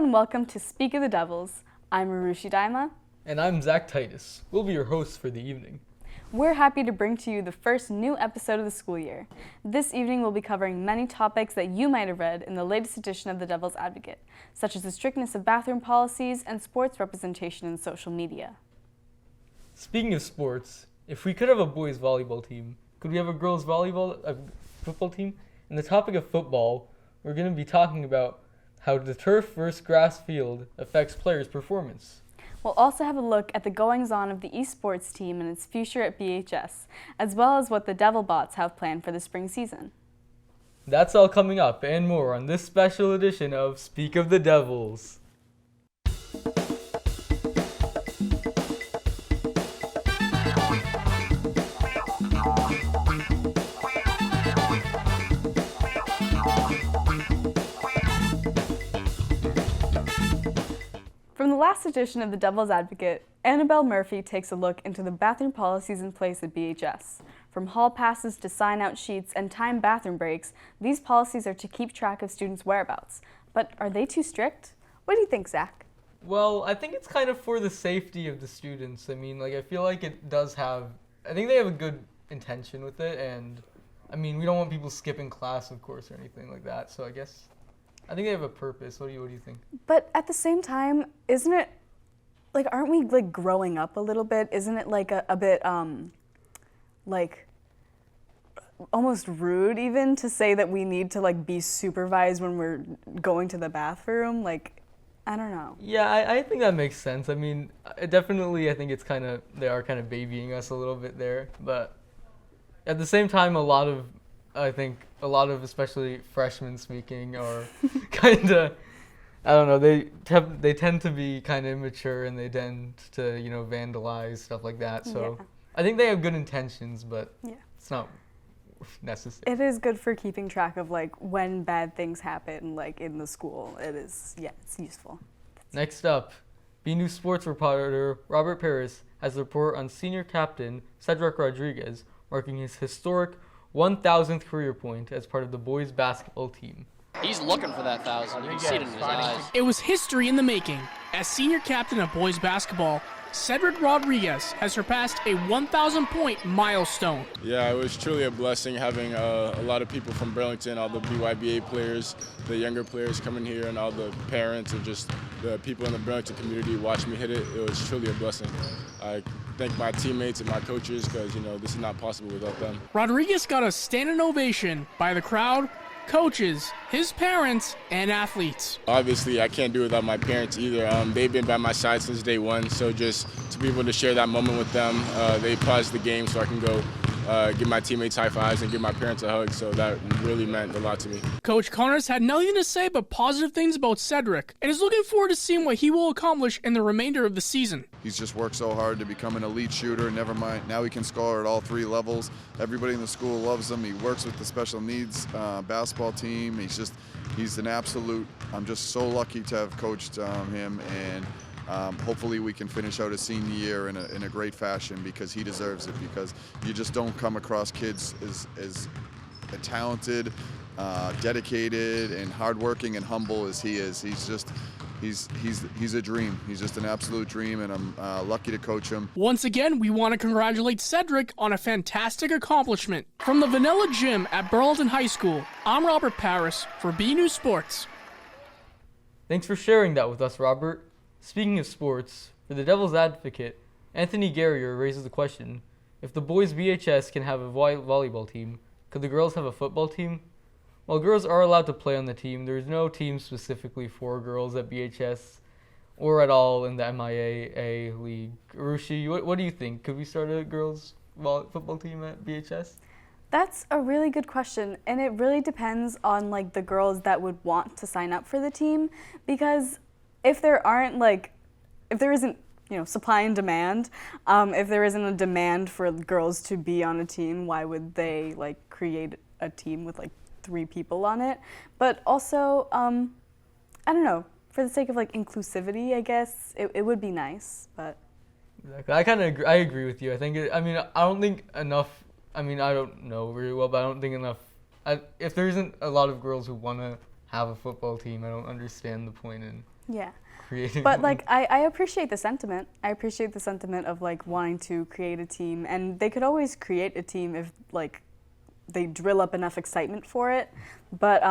and welcome to Speak of the Devils. I'm Aarushi Dayma. And I'm Titus. We'll be your hosts for the evening. We're happy to bring to you the first new episode of the school year. This evening we'll be covering many topics that you might have read in the latest edition of the Devil's Advocate, such as the strictness of bathroom policies and sports representation in social media. Speaking of sports, if we could have a boys volleyball team, could we have a girls football team? In the topic of football, we're going to be talking about how the turf versus grass field affects players' performance. We'll also have a look at the goings-on of the esports team and its future at BHS, as well as what the Devilbotz have planned for the spring season. That's all coming up and more on this special edition of Speak of the Devils. From the last edition of the Devil's Advocate, Annabelle Murphy takes a look into the bathroom policies in place at BHS. From hall passes to sign-out sheets and timed bathroom breaks, these policies are to keep track of students' whereabouts. But are they too strict? What do you think, Zach? Well, I think it's kind of for the safety of the students. I feel like it does have, I think they have a good intention with it, and we don't want people skipping class, of course, or anything like that, so I think they have a purpose. What do you think? But at the same time, isn't it, aren't we, growing up a little bit? Isn't it, a bit, almost rude even to say that we need to, be supervised when we're going to the bathroom? I don't know. Yeah, I think that makes sense. I think it's they are kind of babying us a little bit there. But at the same time, a lot of especially freshmen speaking are kind of, I don't know, they tend to be kind of immature and they tend to, vandalize, stuff like that. So yeah. I think they have good intentions, but yeah, it's not necessary. It is good for keeping track of when bad things happen in the school. It is, yeah, it's useful. Next up, B News sports reporter Robert Paris has a report on Senior Captain Cedric Rodriguez marking his historic 1,000th career point as part of the boys basketball team. He's looking for that 1,000. You can see it in his eyes. It was history in the making. As senior captain of boys basketball, Cedric Rodriguez has surpassed a 1,000-point milestone. Yeah, it was truly a blessing having a lot of people from Burlington, all the BYBA players, the younger players coming here, and all the parents and just the people in the Burlington community watch me hit it. It was truly a blessing. I thank my teammates and my coaches because, this is not possible without them. Rodriguez got a standing ovation by the crowd, coaches, his parents, and athletes. Obviously, I can't do it without my parents either. They've been by my side since day one, so just to be able to share that moment with them, they paused the game so I can go give my teammates high fives and give my parents a hug, so that really meant a lot to me. Coach Connors had nothing to say but positive things about Cedric and is looking forward to seeing what he will accomplish in the remainder of the season. He's just worked so hard to become an elite shooter. Never mind, now he can score at all three levels. Everybody in the school loves him. He works with the special needs basketball team. He's an absolute, I'm just so lucky to have coached him, and hopefully we can finish out his senior year in a great fashion because he deserves it, because you just don't come across kids as talented, dedicated, and hardworking and humble as he is. He's a dream. He's just an absolute dream, and I'm lucky to coach him. Once again, we want to congratulate Cedric on a fantastic accomplishment. From the Vanilla Gym at Burlington High School, I'm Robert Paris for B News Sports. Thanks for sharing that with us, Robert. Speaking of sports, for the Devil's Advocate, Anthony Garrier raises the question, if the boys BHS can have a volleyball team, could the girls have a football team? While girls are allowed to play on the team, there is no team specifically for girls at BHS or at all in the MIAA league. Aarushi, what do you think? Could we start a girls football team at BHS? That's a really good question, and it really depends on the girls that would want to sign up for the team, because if there isn't supply and demand, if there isn't a demand for girls to be on a team, why would they create a team with 3 people on it? But also, I don't know, for the sake of inclusivity, I guess it would be nice, but. Exactly. I agree with you. I think I don't think enough. I don't know very well, but I don't think enough. If there isn't a lot of girls who want to have a football team. I don't understand the point in creating But one. like I appreciate the sentiment. I appreciate the sentiment of like wanting to create a team, and they could always create a team if like they drill up enough excitement for it. But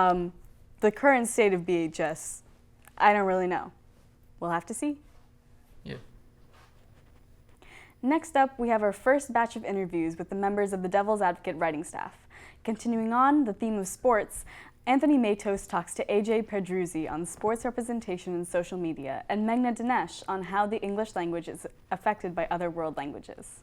the current state of BHS, I don't really know. We'll have to see. Yeah. Next up, we have our first batch of interviews with the members of the Devil's Advocate writing staff. Continuing on the theme of sports, Anthony Matos talks to AJ Pedruzzi on sports representation in social media, and Meghna Dinesh on how the English language is affected by other world languages.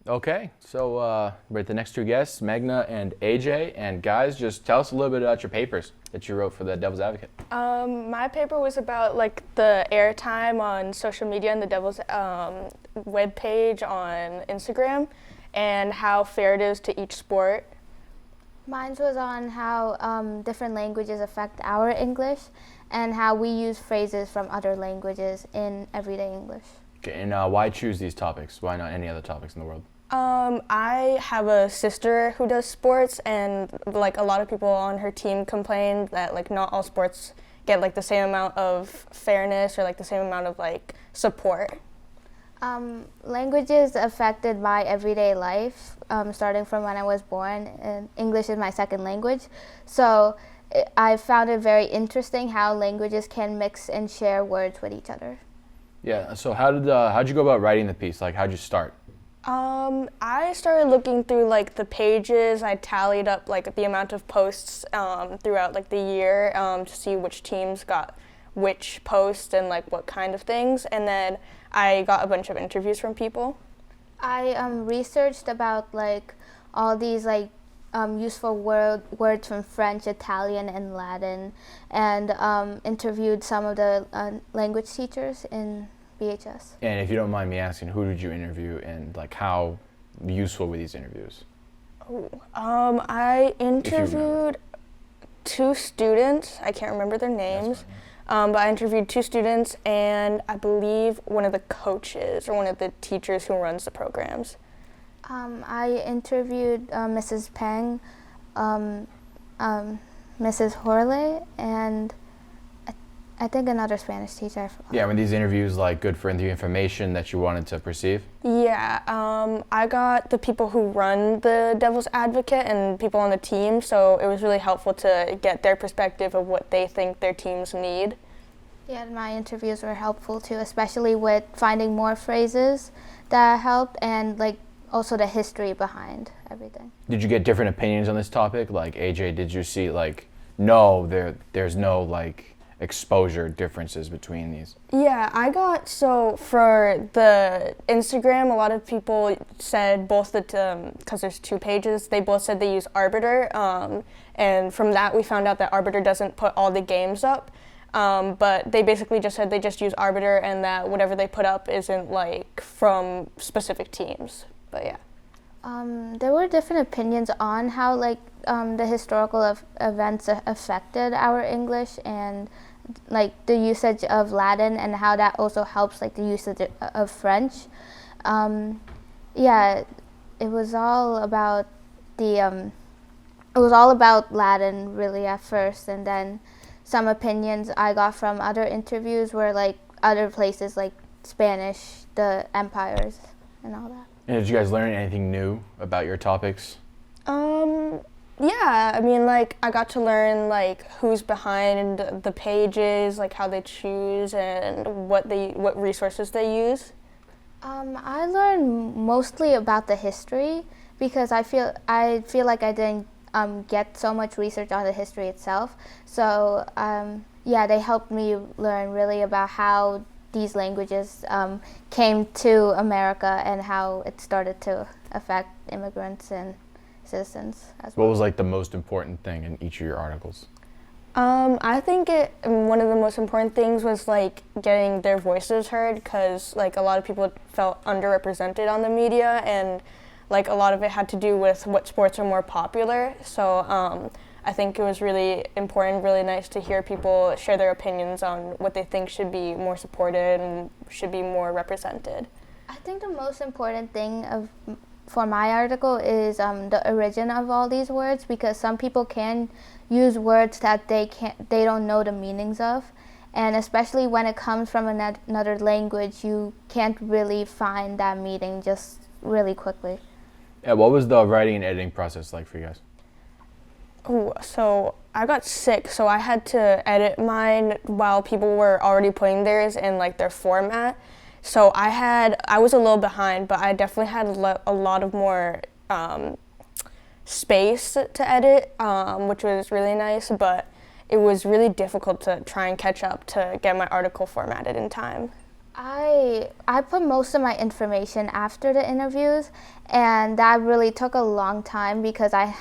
Okay, so we're at the next two guests, Meghna and AJ. And guys, just tell us a little bit about your papers that you wrote for the Devil's Advocate. My paper was about like the airtime on social media and the Devil's webpage on Instagram, and how fair it is to each sport. Mine was on how different languages affect our English and how we use phrases from other languages in everyday English. Okay, and why choose these topics? Why not any other topics in the world? I have a sister who does sports, and like a lot of people on her team complained that like not all sports get like the same amount of fairness or like the same amount of like support. Languages affected my everyday life, starting from when I was born, and English is my second language. So I found it very interesting how languages can mix and share words with each other. Yeah, so how'd you go about writing the piece? Like, how'd you start? I started looking through like the pages. I tallied up like the amount of posts throughout like the year to see which teams got which post and like what kind of things, and then I got a bunch of interviews from people. I researched about like all these like useful words from French, Italian, and Latin, and interviewed some of the language teachers in BHS. And if you don't mind me asking, who did you interview, and like how useful were these interviews? I interviewed two students. I can't remember their names. But I interviewed two students and I believe one of the coaches or one of the teachers who runs the programs. I interviewed Mrs. Peng, Mrs. Horley, and I think another Spanish teacher. I forgot. Yeah, were these interviews like good for the information that you wanted to perceive? Yeah, I got the people who run the Devil's Advocate and people on the team, so it was really helpful to get their perspective of what they think their teams need. Yeah, my interviews were helpful too, especially with finding more phrases that helped, and like also the history behind everything. Did you get different opinions on this topic? Like AJ, did you see like, no, there's no like exposure differences between these? Yeah, so for the Instagram, a lot of people said both that, because there's two pages, they both said they use Arbiter, and from that we found out that Arbiter doesn't put all the games up, but they basically just said they just use Arbiter and that whatever they put up isn't like from specific teams, but yeah. There were different opinions on how like the historical events affected our English, and like the usage of Latin and how that also helps like the usage of French. Yeah, it was all about Latin really at first, and then some opinions I got from other interviews were like other places like Spanish, the empires, and all that. And did you guys learn anything new about your topics? Yeah, I mean, like, I got to learn, like, who's behind the pages, like, how they choose, and what resources they use. I learned mostly about the history, because I feel like I didn't get so much research on the history itself. So, yeah, they helped me learn really about how these languages came to America and how it started to affect immigrants and citizens as well. What was like the most important thing in each of your articles? I think one of the most important things was like getting their voices heard, because like a lot of people felt underrepresented on the media, and like a lot of it had to do with what sports are more popular. So I think it was really important, really nice to hear people share their opinions on what they think should be more supported and should be more represented. I think the most important thing of for my article is the origin of all these words, because some people can use words that they don't know the meanings of, and especially when it comes from another language, you can't really find that meaning just really quickly. Yeah, what was the writing and editing process like for you guys? Ooh, so I got sick, so I had to edit mine while people were already putting theirs in like their format. So I was a little behind, but I definitely had a lot of more space to edit, which was really nice, but it was really difficult to try and catch up to get my article formatted in time. I put most of my information after the interviews, and that really took a long time because I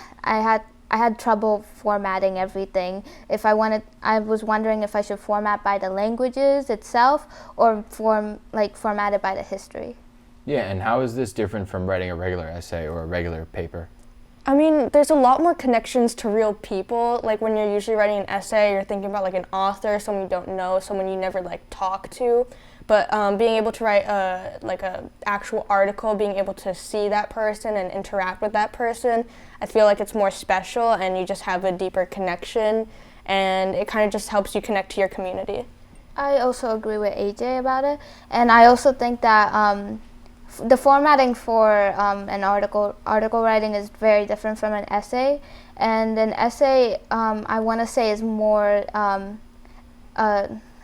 had trouble formatting everything. I was wondering if I should format by the languages itself or format it by the history. Yeah, and how is this different from writing a regular essay or a regular paper? I mean, there's a lot more connections to real people. Like when you're usually writing an essay, you're thinking about like an author, someone you don't know, someone you never like talk to. But being able to write a actual article, being able to see that person and interact with that person, I feel like it's more special and you just have a deeper connection, and it kind of just helps you connect to your community. I also agree with AJ about it, and I also think that the formatting for an article writing is very different from an essay, and an essay I want to say is more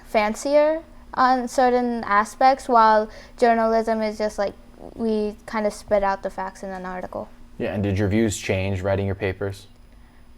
fancier on certain aspects, while journalism is just like we kind of spit out the facts in an article. Yeah, and did your views change writing your papers?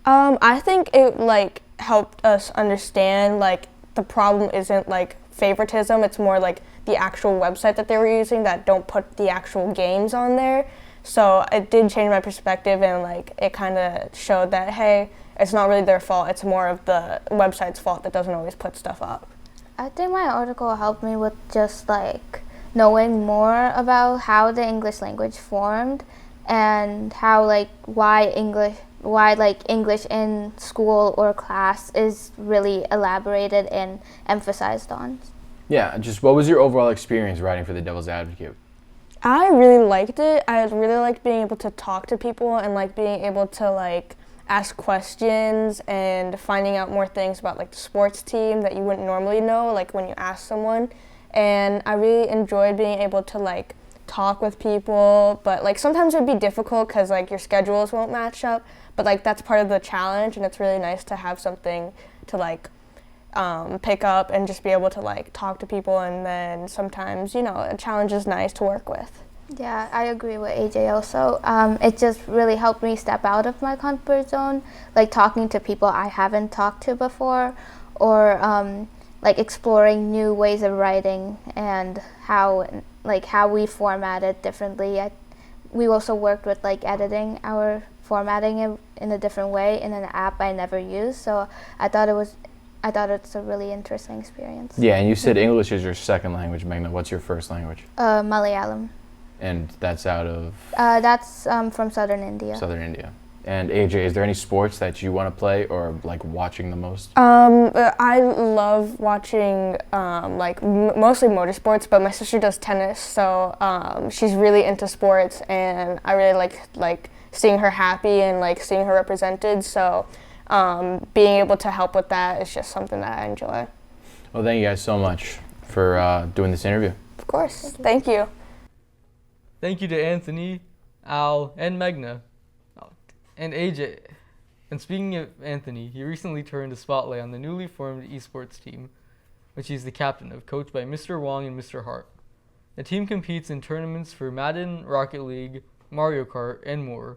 I think it like helped us understand like the problem isn't like favoritism, it's more like the actual website that they were using that don't put the actual games on there. So it did change my perspective, and like it kind of showed that hey, it's not really their fault, it's more of the website's fault that doesn't always put stuff up. I think my article helped me with just like knowing more about how the English language formed and how like why English in school or class is really elaborated and emphasized on. Yeah, just what was your overall experience writing for the Devil's Advocate? I really liked it. I really liked being able to talk to people and like being able to like ask questions and finding out more things about like the sports team that you wouldn't normally know like when you ask someone. And I really enjoyed being able to like talk with people, but like sometimes it would be difficult because like your schedules won't match up, but like that's part of the challenge, and it's really nice to have something to like pick up and just be able to like talk to people. And then sometimes, you know, a challenge is nice to work with. Yeah, I agree with AJ also. It just really helped me step out of my comfort zone, like talking to people I haven't talked to before, or like exploring new ways of writing and how we format it differently. We also worked with like editing our formatting in a different way in an app I never used. So I thought it's a really interesting experience. Yeah, and you said English is your second language, Magna. What's your first language? Malayalam. And that's out of? That's from southern India. Southern India. And AJ, is there any sports that you want to play or like watching the most? I love watching mostly motorsports, but my sister does tennis, so she's really into sports, and I really like seeing her happy and like seeing her represented. So being able to help with that is just something that I enjoy. Well, thank you guys so much for doing this interview. Of course, thank you. Thank you to Anthony, Al, and Magna, and AJ. And speaking of Anthony, he recently turned a spotlight on the newly formed esports team, which he's the captain of, coached by Mr. Wong and Mr. Hart. The team competes in tournaments for Madden, Rocket League, Mario Kart, and more.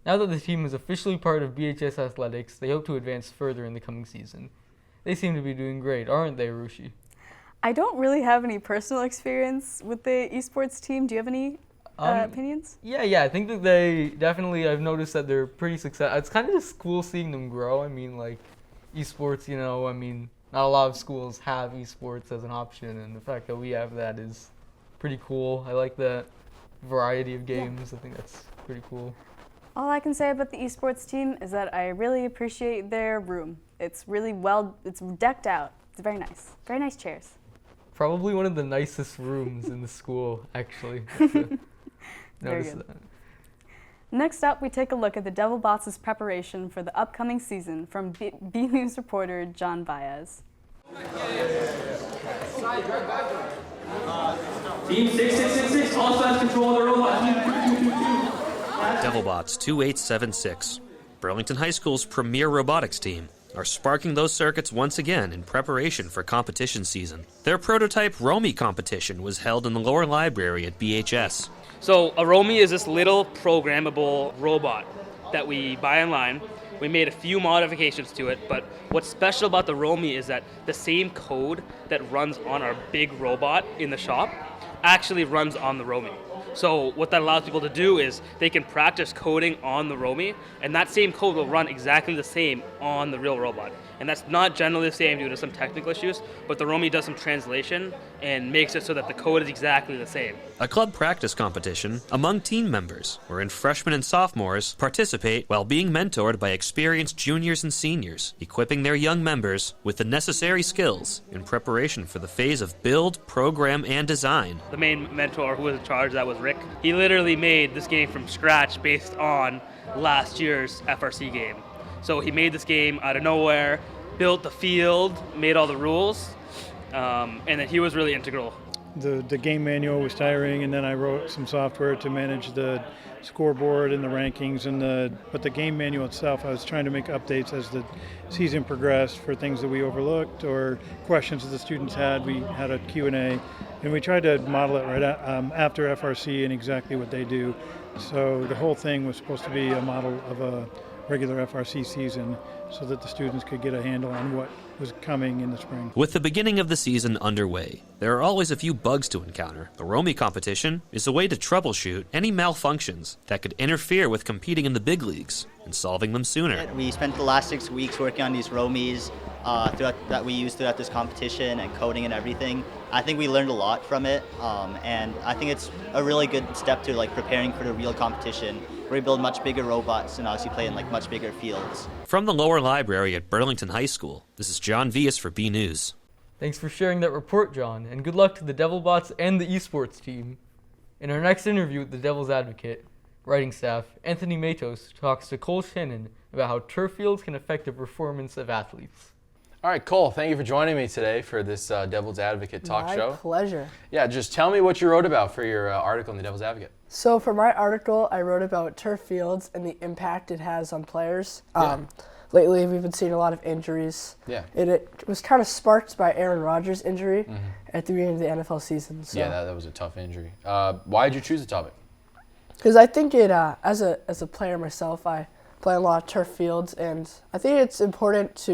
Now that the team is officially part of BHS Athletics, they hope to advance further in the coming season. They seem to be doing great, aren't they, Aarushi? I don't really have any personal experience with the esports team. Do you have any opinions? Yeah, I think that they definitely, I've noticed that they're pretty successful. It's kind of just cool seeing them grow. I mean, like, esports, you know, I mean, not a lot of schools have esports as an option, and the fact that we have that is pretty cool. I like that variety of games. I think that's pretty cool. All I can say about the esports team is that I really appreciate their room. It's really it's decked out. It's very nice. Very nice chairs. Probably one of the nicest rooms in the school, actually. Very good. That. Next up, we take a look at the Devilbotz's preparation for the upcoming season from B News reporter John Baez. Team 6666, all sides control the robot. Team 2222. Devilbotz 2876, Burlington High School's premier robotics team, are sparking those circuits once again in preparation for competition season. Their prototype Romy competition was held in the lower library at BHS. So a Romy is this little programmable robot that we buy online. We made a few modifications to it, but what's special about the Romy is that the same code that runs on our big robot in the shop actually runs on the Romy. So what that allows people to do is they can practice coding on the Romy, and that same code will run exactly the same on the real robot. And that's not generally the same due to some technical issues, but the Romy does some translation and makes it so that the code is exactly the same. A club practice competition among team members, wherein freshmen and sophomores participate while being mentored by experienced juniors and seniors, equipping their young members with the necessary skills in preparation for the phase of build, program, and design. The main mentor who was in charge of that was Rick. He literally made this game from scratch based on last year's FRC game. So he made this game out of nowhere, built the field, made all the rules, and then he was really integral. The game manual was tiring, and then I wrote some software to manage the scoreboard and the rankings, but the game manual itself, I was trying to make updates as the season progressed for things that we overlooked or questions that the students had. We had a Q&A, and we tried to model it right after FRC and exactly what they do. So the whole thing was supposed to be a model of a regular FRC season so that the students could get a handle on what was coming in the spring. With the beginning of the season underway, there are always a few bugs to encounter. The Romy competition is a way to troubleshoot any malfunctions that could interfere with competing in the big leagues and solving them sooner. We spent the last 6 weeks working on these Romys that we used throughout this competition and coding and everything. I think we learned a lot from it, and I think it's a really good step to preparing for the real competition, where we build much bigger robots and obviously play in much bigger fields. From the lower library at Burlington High School, this is John Vias for B News. Thanks for sharing that report, John, and good luck to the Devilbotz and the esports team. In our next interview with the Devil's Advocate writing staff, Anthony Matos talks to Cole Shannon about how turf fields can affect the performance of athletes. All right, Cole, thank you for joining me today for this Devil's Advocate talk show. My pleasure. Yeah, just tell me what you wrote about for your article in the Devil's Advocate. So for my article, I wrote about turf fields and the impact it has on players. Lately, we've been seeing a lot of injuries. Yeah. It was kind of sparked by Aaron Rodgers' injury at the beginning of the NFL season. So. Yeah, that was a tough injury. Why did you choose the topic? Because I think it, as a player myself, I play a lot of turf fields, and I think it's important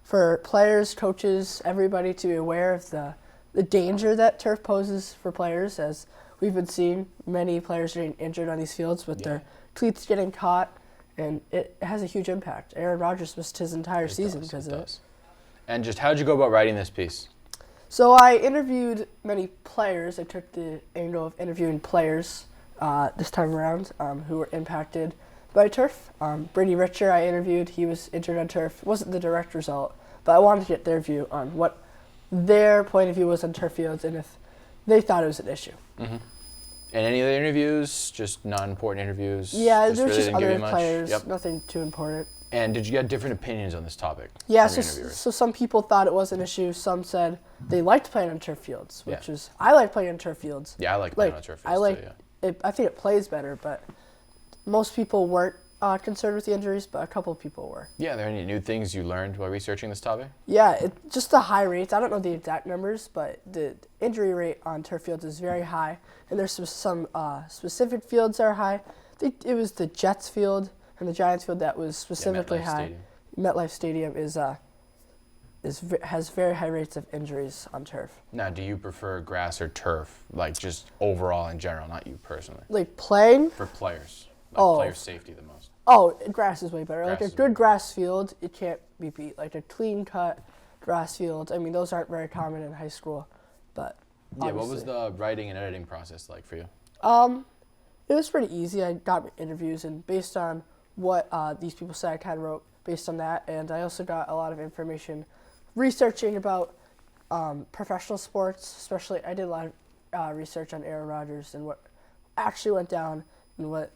for players, coaches, everybody to be aware of the danger that turf poses for players, as we've been seeing many players getting injured on these fields with their cleats getting caught, and it has a huge impact. Aaron Rodgers missed his entire season because of it. And just how did you go about writing this piece? So I interviewed many players. I took the angle of interviewing players this time around who were impacted by turf. Brady Richer I interviewed. He was injured on turf. It wasn't the direct result, but I wanted to get their view on what their point of view was on turf fields and if they thought it was an issue. Mm-hmm. And any other interviews? Just non-important interviews? Yeah, just there was really just other players, nothing too important. And did you get different opinions on this topic? Yeah, so some people thought it was an issue. Some said they liked playing on turf fields, which is, I like playing on turf fields. Yeah, I like playing on turf fields I think it plays better, but most people weren't concerned with the injuries, but a couple of people were. Yeah, are there any new things you learned while researching this topic? Yeah, just the high rates. I don't know the exact numbers, but the injury rate on turf fields is very high, and there's some specific fields that are high. It was the Jets field and the Giants field that was specifically high. MetLife Stadium has very high rates of injuries on turf. Now, do you prefer grass or turf, just overall in general, not you personally? Like playing? For players. Player safety the most. Oh, grass is way better. A good grass field, it can't be beat. Like a clean-cut grass field, I mean, those aren't very common in high school, but yeah, what was the writing and editing process like for you? It was pretty easy. I got interviews, and based on what these people said, I kind of wrote based on that, and I also got a lot of information researching about professional sports, especially I did a lot of research on Aaron Rodgers and what actually went down and what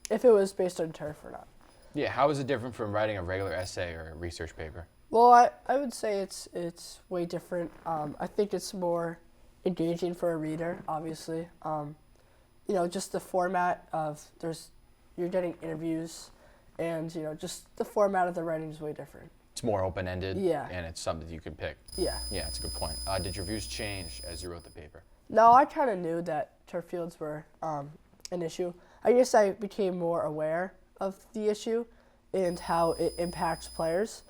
if it was based on turf or not. Yeah, how is it different from writing a regular essay or a research paper? Well, I would say it's way different. I think it's more engaging for a reader, obviously. Just the format of you're getting interviews, and just the format of the writing is way different. It's more open-ended, Yeah. and it's something you can pick. Yeah. Yeah, that's a good point. Did your views change as you wrote the paper? No, I kind of knew that turf fields were an issue. I guess I became more aware of the issue and how it impacts players.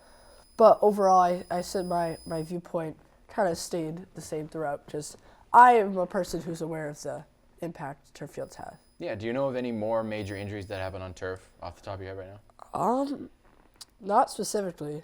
But overall, I said my viewpoint kind of stayed the same throughout, because I am a person who's aware of the impact turf fields have. Yeah, do you know of any more major injuries that happen on turf off the top of your head right now? Not specifically.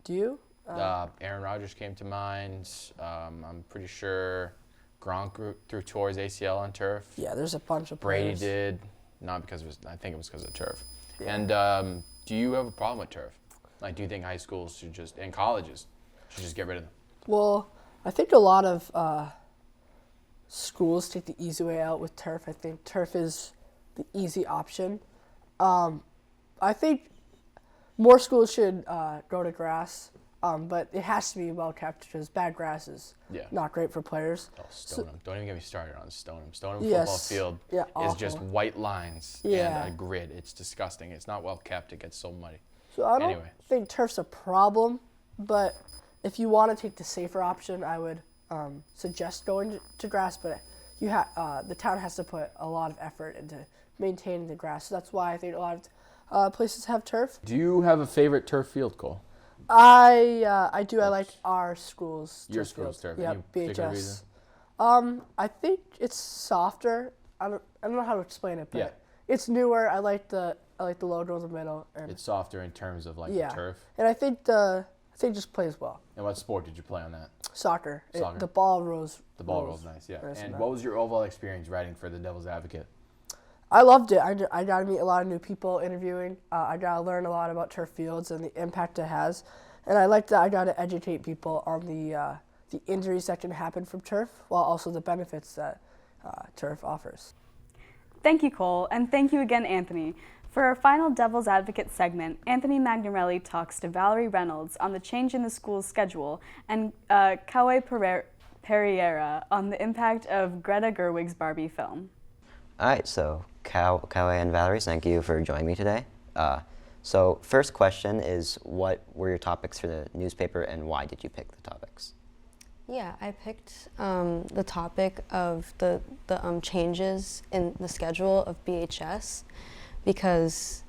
Do you? Aaron Rodgers came to mind. I'm pretty sure Gronk tore his ACL on turf. Yeah, there's a bunch of Brady players. did, not because I think it was because of turf. Yeah. And do you have a problem with turf? Like, do you think high schools and colleges should just get rid of them? Well, I think a lot of schools take the easy way out with turf. I think turf is the easy option. I think more schools should go to grass, but it has to be well kept, because bad grass is not great for players. Oh, Stoneham. Don't even get me started on Stoneham. Stoneham Yes. football field Yeah, is just awful. white lines Yeah. and a grid. It's disgusting. It's not well kept. It gets so muddy. So I don't Anyway. think turf's a problem, but if you want to take the safer option, I would suggest going to grass. But the town has to put a lot of effort into maintaining the grass. So that's why I think a lot of places have turf. Do you have a favorite turf field, Cole? I do. I like our school's Your turf school's field. turf. Yeah, Any particular BHS. reason? I think it's softer. I don't know how to explain it, but Yeah. it's newer. I like the logo in the middle. And It's softer in terms of like yeah. the turf. And I think it just plays well. And what sport did you play on that? Soccer. Soccer. The ball rolls. The ball rolls nice, yeah. nice And and what was your overall experience writing for the Devil's Advocate? I loved it. I got to meet a lot of new people interviewing. I got to learn a lot about turf fields and the impact it has. And I like that I got to educate people on the injuries that can happen from turf, while also the benefits that turf offers. Thank you, Cole, and thank you again, Anthony. For our final Devil's Advocate segment, Anthony Magnarelli talks to Valerie Reynolds on the change in the school's schedule and Kaue Pereira on the impact of Greta Gerwig's Barbie film. All right, so Kaue and Valerie, thank you for joining me today. So first question is, what were your topics for the newspaper, and why did you pick the topics? Yeah, I picked the topic of the changes in the schedule of BHS because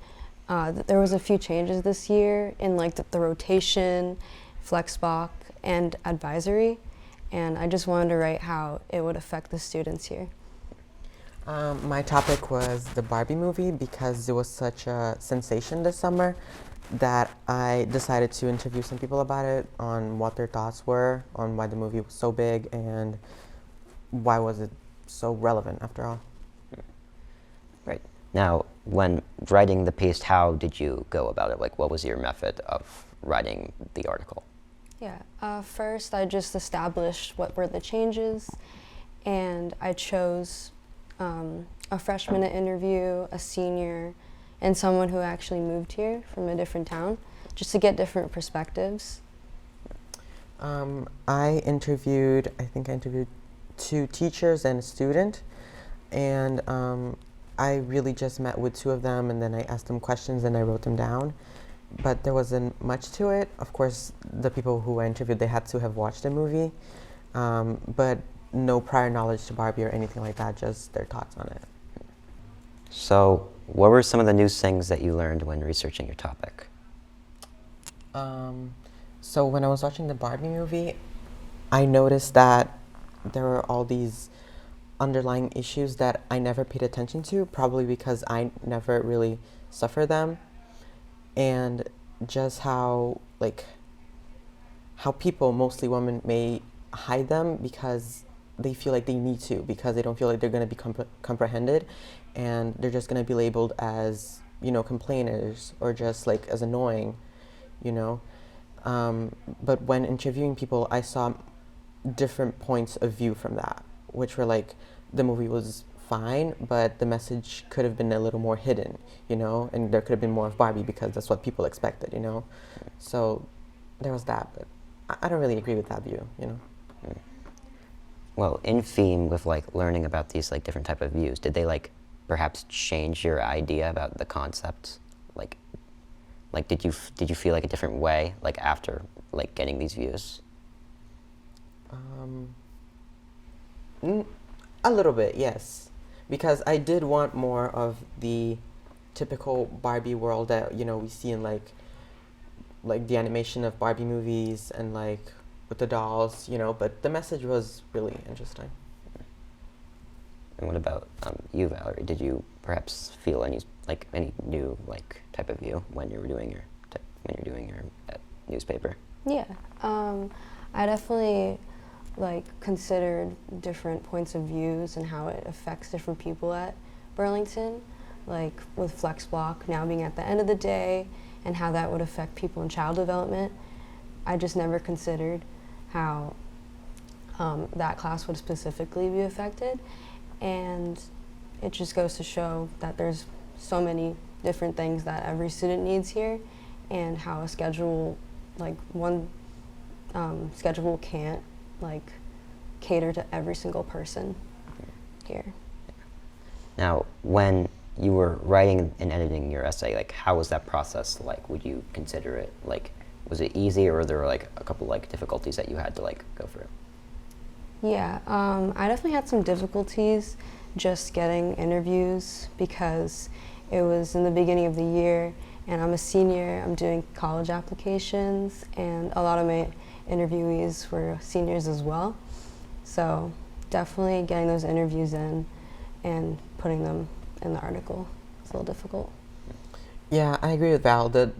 there was a few changes this year in like the rotation, flexbach, and advisory, and I just wanted to write how it would affect the students here. My topic was the Barbie movie because it was such a sensation this summer that I decided to interview some people about it on what their thoughts were on why the movie was so big and why was it so relevant after all. Right. Now, when writing the piece, how did you go about it? Like, what was your method of writing the article? Yeah, first I just established what were the changes, and I chose a freshman to interview, a senior, and someone who actually moved here from a different town, just to get different perspectives. I interviewed 2 teachers and a student, and I really just met with 2 of them, and then I asked them questions and I wrote them down. But there wasn't much to it. Of course, the people who I interviewed, they had to have watched the movie, but no prior knowledge to Barbie or anything like that, just their thoughts on it. So, what were some of the new things that you learned when researching your topic? So when I was watching the Barbie movie, I noticed that there were all these underlying issues that I never paid attention to, probably because I never really suffered them, and just how people, mostly women, may hide them because they feel like they need to, because they don't feel like they're going to be comprehended, and they're just going to be labeled as, complainers or just like as annoying, But when interviewing people, I saw different points of view from that, which were like, the movie was fine, but the message could have been a little more hidden, and there could have been more of Barbie because that's what people expected, So there was that, but I don't really agree with that view, Well, in theme with like learning about these like different type of views, did they like perhaps change your idea about the concepts? Like did you feel like a different way like after like getting these views? A little bit, yes, because I did want more of the typical Barbie world that we see in like the animation of Barbie movies and like with the dolls, but the message was really interesting. And what about you, Valerie? Did you perhaps feel any new like type of view when you were doing your newspaper? Yeah, I definitely considered different points of views and how it affects different people at Burlington, like with Flex Block now being at the end of the day and how that would affect people in child development. I just never considered how that class would specifically be affected, and it just goes to show that there's so many different things that every student needs here, and how a schedule, one schedule can't cater to every single person here. Now, when you were writing and editing your essay, how was that process like? Would you consider it was it easy, or were there a couple difficulties that you had to go through? Yeah, I definitely had some difficulties just getting interviews because it was in the beginning of the year and I'm a senior, I'm doing college applications, and a lot of my interviewees were seniors as well. So definitely getting those interviews in and putting them in the article is a little difficult. Yeah, I agree with Val. The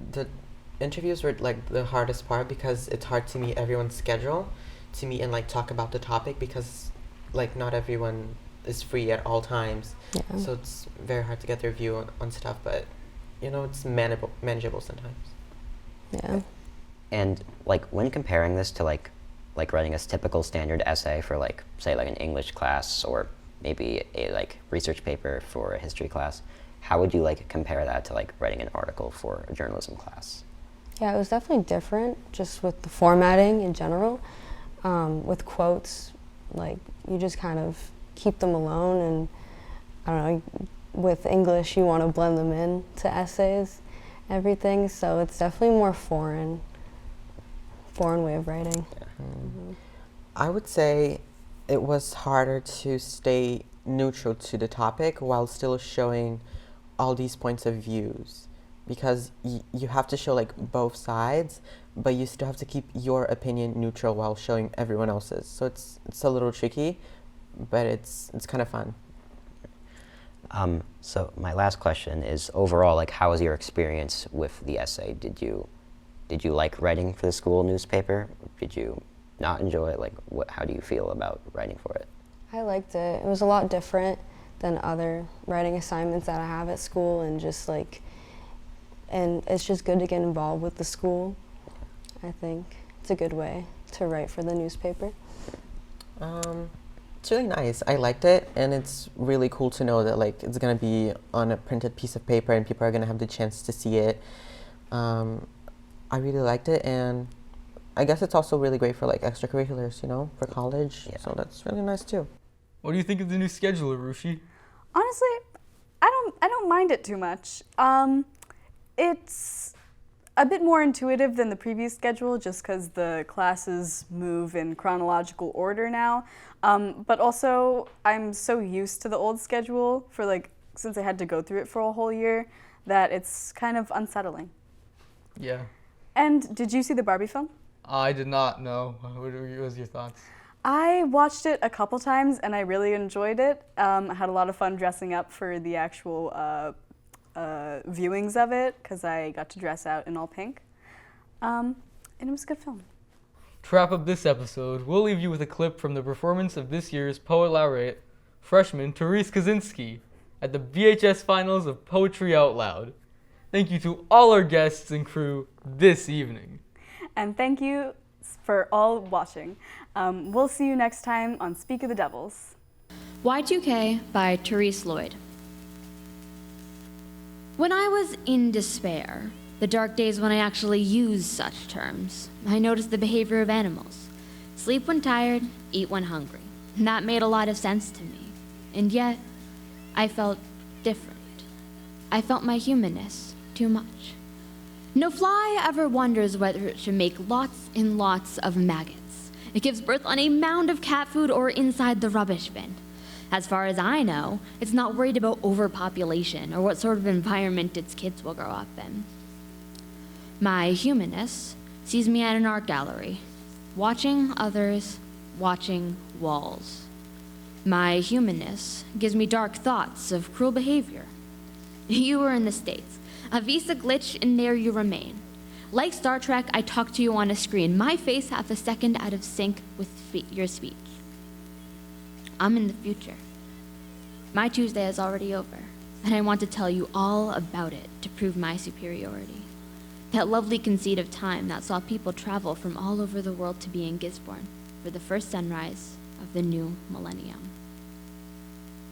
interviews were the hardest part because it's hard to meet everyone's schedule, to meet and talk about the topic because not everyone is free at all times. Yeah. So it's very hard to get their view on stuff, but it's manageable sometimes. Yeah. And when comparing this to writing a typical standard essay for say an English class or maybe a research paper for a history class, how would you compare that to writing an article for a journalism class? Yeah, it was definitely different just with the formatting in general. With quotes, you just kind of keep them alone, and I don't know, with English you want to blend them in to essays, everything, so it's definitely more foreign way of writing. Yeah. I would say it was harder to stay neutral to the topic while still showing all these points of views, because you have to show both sides, but you still have to keep your opinion neutral while showing everyone else's. So it's a little tricky, but it's kind of fun. So my last question is, overall, how was your experience with the essay? Did you like writing for the school newspaper? Did you not enjoy it? How do you feel about writing for it? I liked it. It was a lot different than other writing assignments that I have at school, and just and it's just good to get involved with the school. I think it's a good way to write for the newspaper. It's really nice. I liked it, and it's really cool to know that it's gonna be on a printed piece of paper and people are gonna have the chance to see it. I really liked it, and I guess it's also really great for extracurriculars, for college. Yeah. So that's really nice too. What do you think of the new schedule, Aarushi? Honestly, I don't mind it too much. It's a bit more intuitive than the previous schedule just because the classes move in chronological order now. But also, I'm so used to the old schedule since I had to go through it for a whole year that it's kind of unsettling. Yeah. And did you see the Barbie film? I did not know. What was your thoughts? I watched it a couple times and I really enjoyed it. I had a lot of fun dressing up for the actual viewings of it because I got to dress out in all pink. And it was a good film. To wrap up this episode, we'll leave you with a clip from the performance of this year's Poet Laureate, freshman Therese Kaczynski, at the VHS finals of Poetry Out Loud. Thank you to all our guests and crew this evening. And thank you for all watching. We'll see you next time on Speak of the Devils. Y2K by Therese Lloyd. When I was in despair, the dark days when I actually used such terms, I noticed the behavior of animals. Sleep when tired, eat when hungry. That made a lot of sense to me. And yet, I felt different. I felt my humanness too much. No fly ever wonders whether it should make lots and lots of maggots. It gives birth on a mound of cat food or inside the rubbish bin. As far as I know, it's not worried about overpopulation or what sort of environment its kids will grow up in. My humanness sees me at an art gallery, watching others, watching walls. My humanness gives me dark thoughts of cruel behavior. You were in the States, a visa glitch, and there you remain. Like Star Trek, I talk to you on a screen, my face half a second out of sync with your speech. I'm in the future. My Tuesday is already over, and I want to tell you all about it to prove my superiority. That lovely conceit of time that saw people travel from all over the world to be in Gisborne for the first sunrise of the new millennium.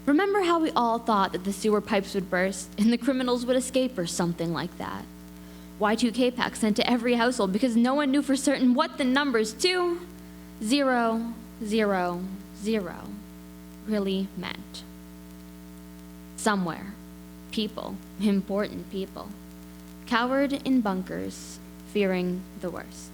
Remember how we all thought that the sewer pipes would burst and the criminals would escape or something like that? Y2K packs sent to every household because no one knew for certain what the numbers 2, 0, 0, 0 really meant. Somewhere, people, important people, cowered in bunkers, fearing the worst.